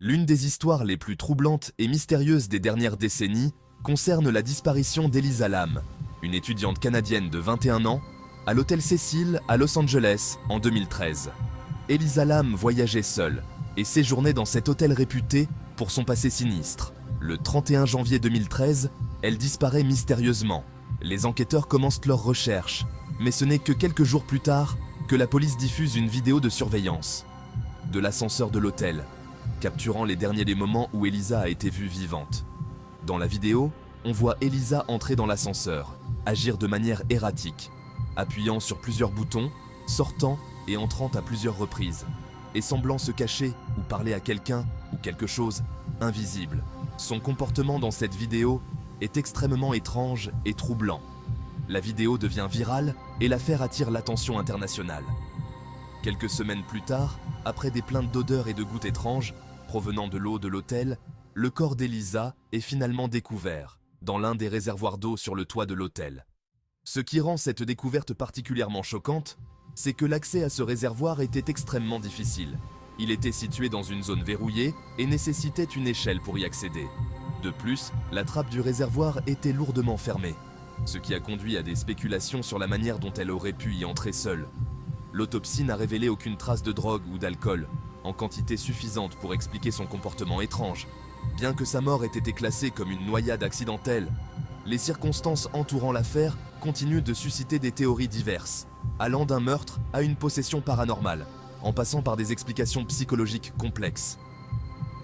L'une des histoires les plus troublantes et mystérieuses des dernières décennies concerne la disparition d'Elisa Lam, une étudiante canadienne de 21 ans, à l'hôtel Cecil à Los Angeles en 2013. Elisa Lam voyageait seule et séjournait dans cet hôtel réputé pour son passé sinistre. Le 31 janvier 2013, elle disparaît mystérieusement. Les enquêteurs commencent leurs recherches, mais ce n'est que quelques jours plus tard que la police diffuse une vidéo de surveillance de l'ascenseur de l'hôtel, capturant les derniers moments où Elisa a été vue vivante. Dans la vidéo, on voit Elisa entrer dans l'ascenseur, agir de manière erratique, appuyant sur plusieurs boutons, sortant et entrant à plusieurs reprises, et semblant se cacher ou parler à quelqu'un ou quelque chose invisible. Son comportement dans cette vidéo est extrêmement étrange et troublant. La vidéo devient virale et l'affaire attire l'attention internationale. Quelques semaines plus tard, après des plaintes d'odeurs et de gouttes étranges provenant de l'eau de l'hôtel, le corps d'Elisa est finalement découvert dans l'un des réservoirs d'eau sur le toit de l'hôtel. Ce qui rend cette découverte particulièrement choquante, c'est que l'accès à ce réservoir était extrêmement difficile. Il était situé dans une zone verrouillée et nécessitait une échelle pour y accéder. De plus, la trappe du réservoir était lourdement fermée, ce qui a conduit à des spéculations sur la manière dont elle aurait pu y entrer seule. L'autopsie n'a révélé aucune trace de drogue ou d'alcool, en quantité suffisante pour expliquer son comportement étrange. Bien que sa mort ait été classée comme une noyade accidentelle, les circonstances entourant l'affaire continuent de susciter des théories diverses, allant d'un meurtre à une possession paranormale, en passant par des explications psychologiques complexes.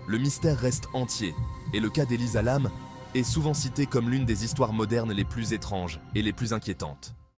Le mystère reste entier, et le cas d'Elisa Lam est souvent cité comme l'une des histoires modernes les plus étranges et les plus inquiétantes.